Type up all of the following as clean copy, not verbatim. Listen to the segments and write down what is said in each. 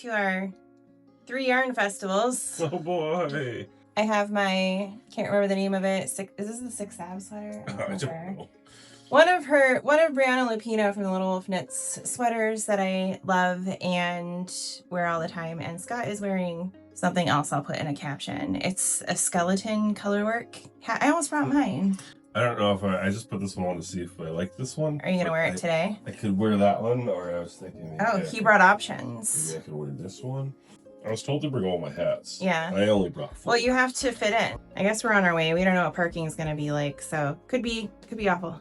to our 3 yarn festivals. Oh boy. I have my, can't remember the name of it. Is this the 6 Ab sweater? I don't know. One of Brianna Lupino from the Little Wolf Knits sweaters that I love and wear all the time. And Scott is wearing something else I'll put in a caption. It's a skeleton colorwork. I almost brought mine. I don't know if I just put this one on to see if I like this one. Are you going to wear it today? I could wear that one, or I was thinking... He brought options. Maybe I could wear this one. I was told to bring all my hats. Yeah. I only brought 4. Well, you have to fit in. I guess we're on our way. We don't know what parking is going to be like, so could be awful.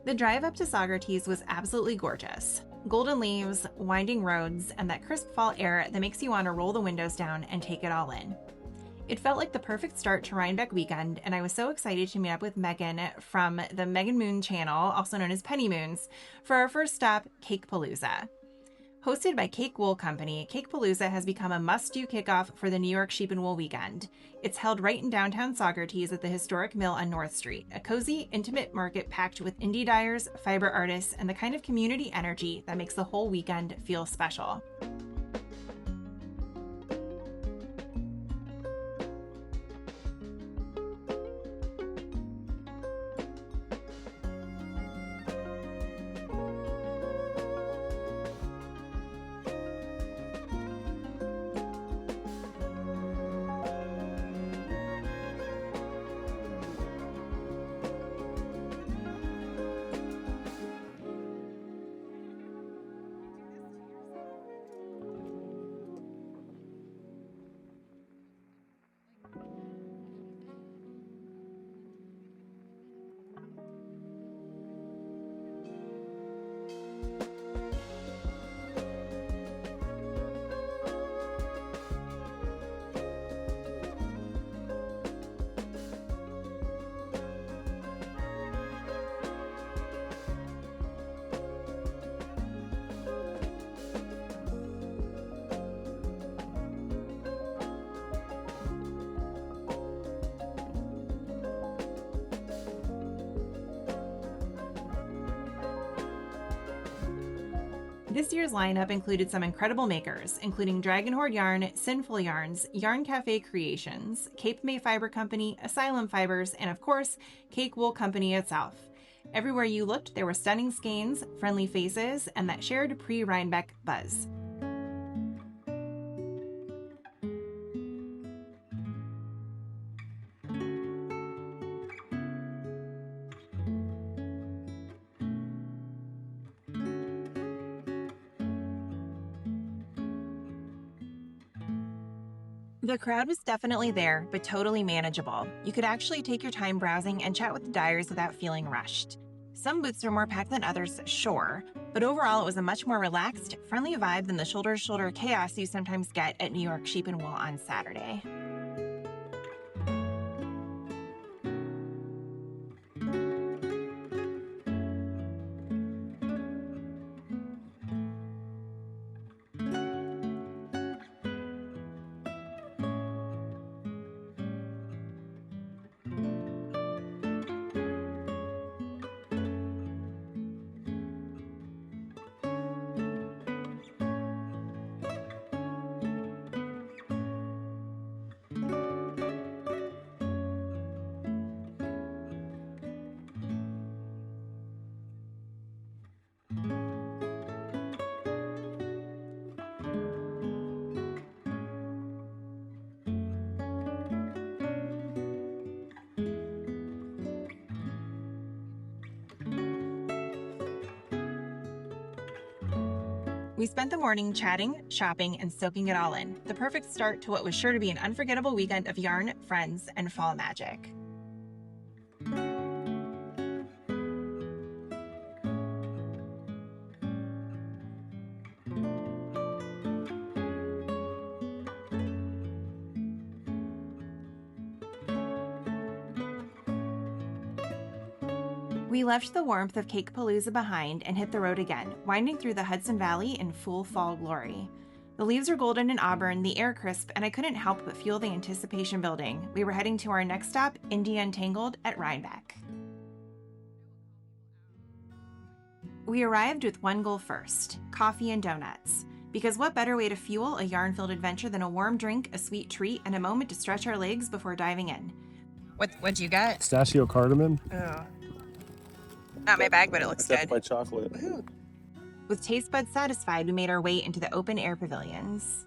The drive up to Saugerties was absolutely gorgeous. Golden leaves, winding roads, and that crisp fall air that makes you want to roll the windows down and take it all in. It felt like the perfect start to Rhinebeck weekend, and I was so excited to meet up with Meghan from the Meghan Moon channel, also known as Penny Moons, for our first stop, Cakepalooza. Hosted by Cake Wool Company, Cakepalooza has become a must-do kickoff for the New York Sheep and Wool weekend. It's held right in downtown Saugerties at the historic mill on North Street, a cozy, intimate market packed with indie dyers, fiber artists, and the kind of community energy that makes the whole weekend feel special. This year's lineup included some incredible makers, including Dragon Hoard Yarn, Sinful Yarns, Yarn Café Creations, Cape May Fiber Company, Asylum Fibers, and of course, Cake Wool Company itself. Everywhere you looked, there were stunning skeins, friendly faces, and that shared pre-Rhinebeck buzz. The crowd was definitely there, but totally manageable. You could actually take your time browsing and chat with the dyers without feeling rushed. Some booths were more packed than others, sure, but overall it was a much more relaxed, friendly vibe than the shoulder-to-shoulder chaos you sometimes get at New York Sheep and Wool on Saturday. We spent the morning chatting, shopping, and soaking it all in. The perfect start to what was sure to be an unforgettable weekend of yarn, friends, and fall magic. We left the warmth of Cakepalooza behind and hit the road again, winding through the Hudson Valley in full fall glory. The leaves were golden and auburn, the air crisp, and I couldn't help but feel the anticipation building. We were heading to our next stop, Untangled at Rhinebeck. We arrived with one goal first: coffee and donuts. Because what better way to fuel a yarn-filled adventure than a warm drink, a sweet treat, and a moment to stretch our legs before diving in? What'd you get? Pistachio cardamom. Oh. Not my bag, but it looks good. My chocolate. Woohoo. With taste buds satisfied, we made our way into the open-air pavilions.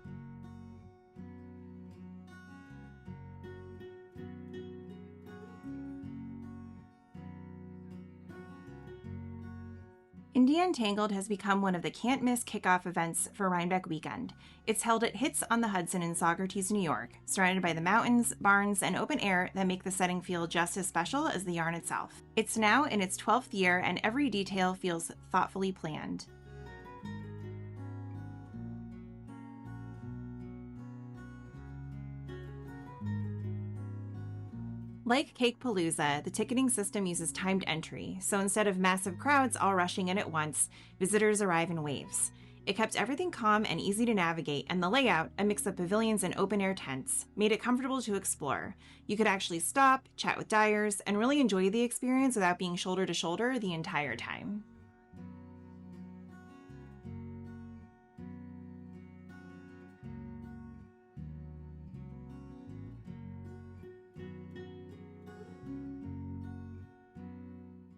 Untangled has become one of the can't-miss kickoff events for Rhinebeck weekend. It's held at Hits on the Hudson in Saugerties, New York, surrounded by the mountains, barns, and open air that make the setting feel just as special as the yarn itself. It's now in its 12th year, and every detail feels thoughtfully planned. Like Cakepalooza, the ticketing system uses timed entry, so instead of massive crowds all rushing in at once, visitors arrive in waves. It kept everything calm and easy to navigate, and the layout, a mix of pavilions and open-air tents, made it comfortable to explore. You could actually stop, chat with dyers, and really enjoy the experience without being shoulder to shoulder the entire time.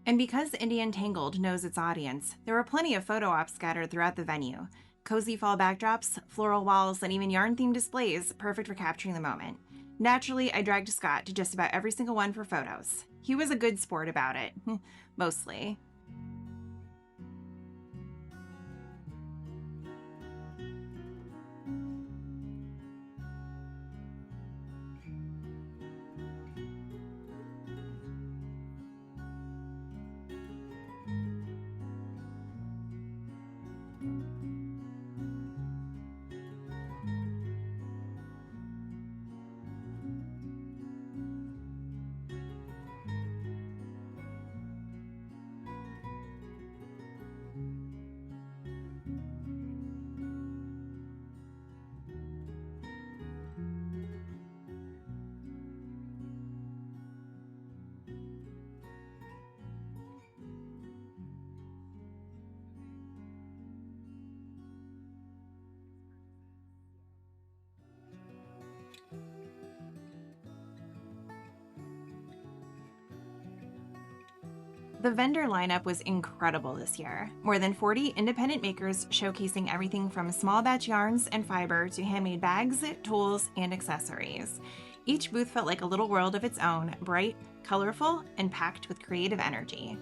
And because Untangled knows its audience, there were plenty of photo ops scattered throughout the venue. Cozy fall backdrops, floral walls, and even yarn-themed displays, perfect for capturing the moment. Naturally, I dragged Scott to just about every single one for photos. He was a good sport about it. Mostly. The vendor lineup was incredible this year. More than 40 independent makers showcasing everything from small batch yarns and fiber to handmade bags, tools, and accessories. Each booth felt like a little world of its own, bright, colorful, and packed with creative energy.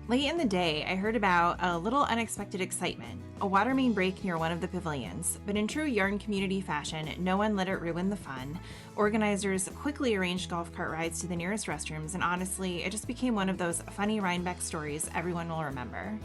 Late in the day, I heard about a little unexpected excitement, a water main break near one of the pavilions, but in true yarn community fashion, no one let it ruin the fun. Organizers quickly arranged golf cart rides to the nearest restrooms, and honestly, it just became one of those funny Rhinebeck stories everyone will remember.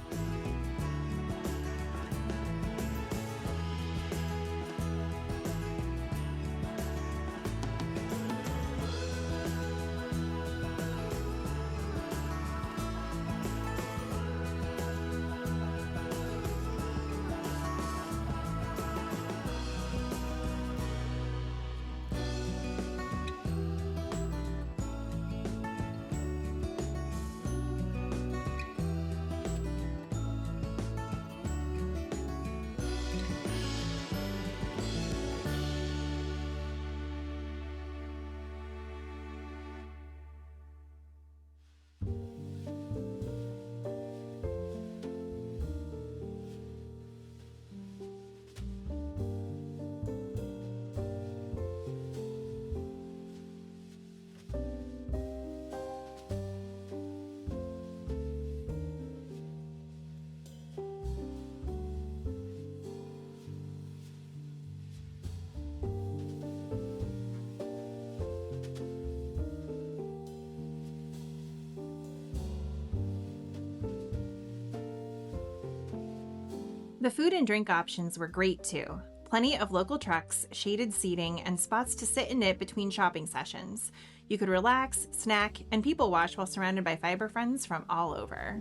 The food and drink options were great too. Plenty of local trucks, shaded seating, and spots to sit and knit between shopping sessions. You could relax, snack, and people watch while surrounded by fiber friends from all over.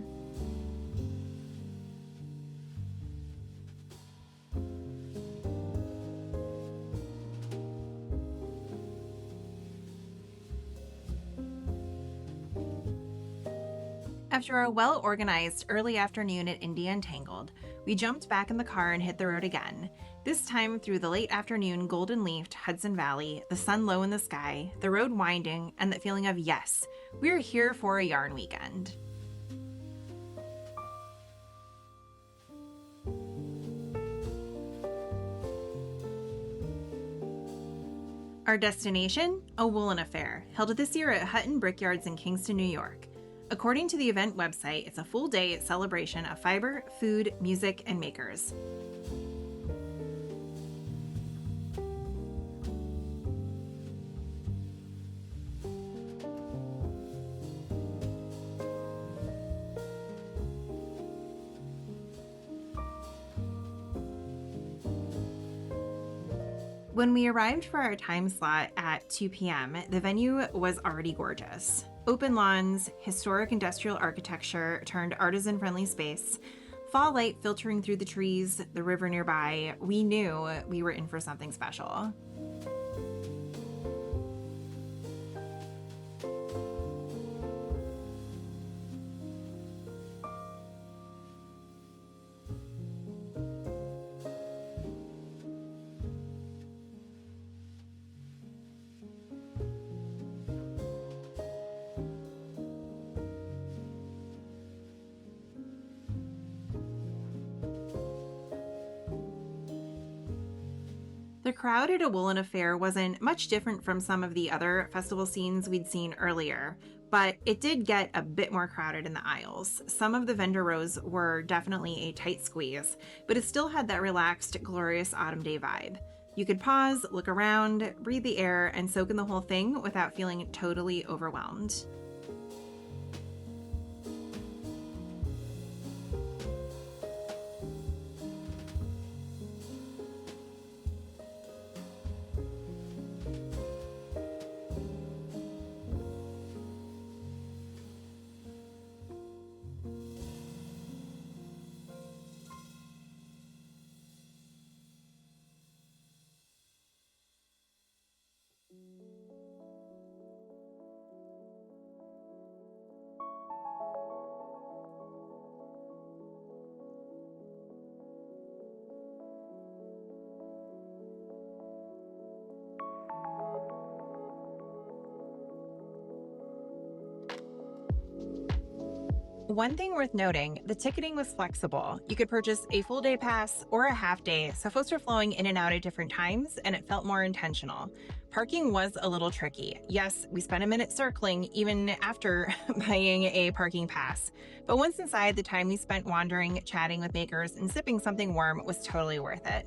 After a well-organized early afternoon at Indy Untangled, we jumped back in the car and hit the road again, this time through the late afternoon golden-leafed Hudson Valley, the sun low in the sky, the road winding, and that feeling of, yes, we're here for a yarn weekend. Our destination? A Woolen affair, held this year at Hutton Brickyards in Kingston, New York. According to the event website, it's a full-day celebration of fiber, food, music, and makers. When we arrived for our time slot at 2 p.m., the venue was already gorgeous. Open lawns, historic industrial architecture turned artisan-friendly space, fall light filtering through the trees, the river nearby. We knew we were in for something special. The crowd at a Woolen affair wasn't much different from some of the other festival scenes we'd seen earlier, but it did get a bit more crowded in the aisles. Some of the vendor rows were definitely a tight squeeze, but it still had that relaxed, glorious autumn day vibe. You could pause, look around, breathe the air, and soak in the whole thing without feeling totally overwhelmed. One thing worth noting, the ticketing was flexible. You could purchase a full day pass or a half day, so folks were flowing in and out at different times, and it felt more intentional. Parking was a little tricky. Yes, we spent a minute circling even after buying a parking pass, but once inside, the time we spent wandering, chatting with makers, and sipping something warm was totally worth it.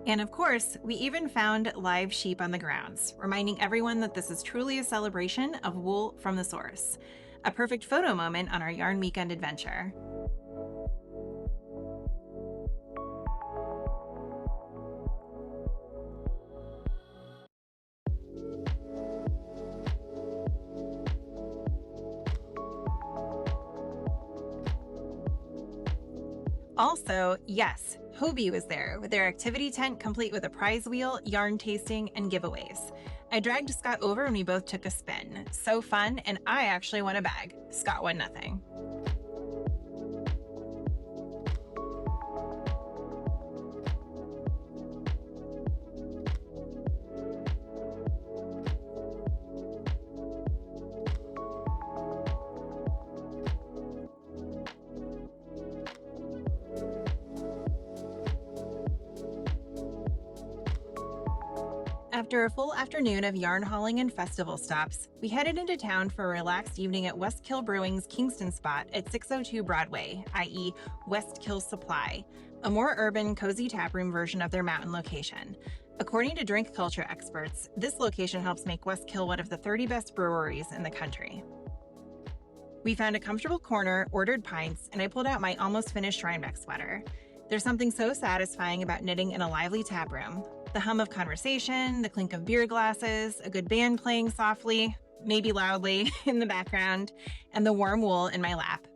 And of course, we even found live sheep on the grounds, reminding everyone that this is truly a celebration of wool from the source. A perfect photo moment on our Yarn Weekend adventure. Also, yes, Hobie was there with their activity tent complete with a prize wheel, yarn tasting, and giveaways. I dragged Scott over and we both took a spin. So fun, and I actually won a bag. Scott won nothing. After a full afternoon of yarn hauling and festival stops, we headed into town for a relaxed evening at Westkill Brewing's Kingston spot at 602 Broadway, i.e. Westkill Supply, a more urban, cozy taproom version of their mountain location. According to drink culture experts, this location helps make Westkill one of the 30 best breweries in the country. We found a comfortable corner, ordered pints, and I pulled out my almost finished Rhinebeck sweater. There's something so satisfying about knitting in a lively taproom. The hum of conversation, the clink of beer glasses, a good band playing softly, maybe loudly, in the background, and the warm wool in my lap.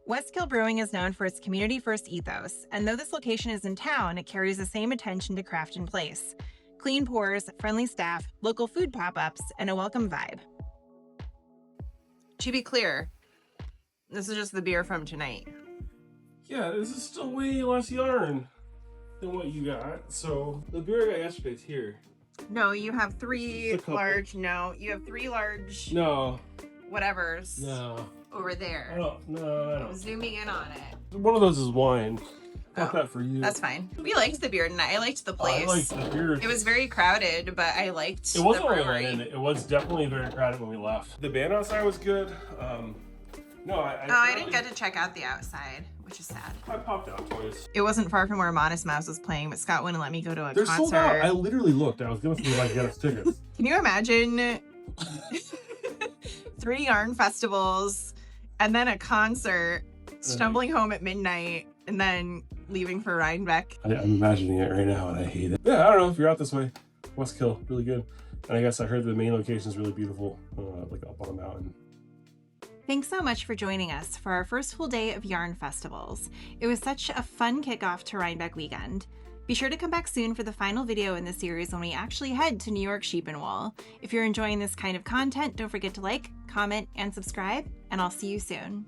Westkill Brewing is known for its community-first ethos, and though this location is in town, it carries the same attention to craft in place. Clean pours, friendly staff, local food pop-ups, and a welcome vibe. To be clear, this is just the beer from tonight. Yeah, this is still way less yarn than what you got. So the beer I got yesterday's here. No, you have three Just a couple. large, no, you have three large No, whatevers no, over I there. don't. No, I don't. Zooming in on it. One of those is wine. Got Oh, that for you. That's fine. We liked the beer tonight. I liked the place. I like the beer. It was very crowded, but I liked It wasn't the really brewery. in it. It was definitely very crowded when we left. The band outside was good. No, I didn't get to check out the outside, which is sad. I popped out twice. It wasn't far from where Modest Mouse was playing, but Scott wouldn't let me go to a They're concert. sold out. I literally looked. I was gonna see if I could get us tickets. Can you imagine 3 yarn festivals and then a concert, stumbling home at midnight, and then leaving for Rhinebeck? I'm imagining it right now and I hate it. Yeah, I don't know if you're out this way. Westkill, really good. And I guess I heard the main location is really beautiful, like up on a mountain. Thanks so much for joining us for our first full day of yarn festivals. It was such a fun kickoff to Rhinebeck weekend. Be sure to come back soon for the final video in the series when we actually head to New York Sheep and Wool. If you're enjoying this kind of content, don't forget to like, comment, and subscribe, and I'll see you soon.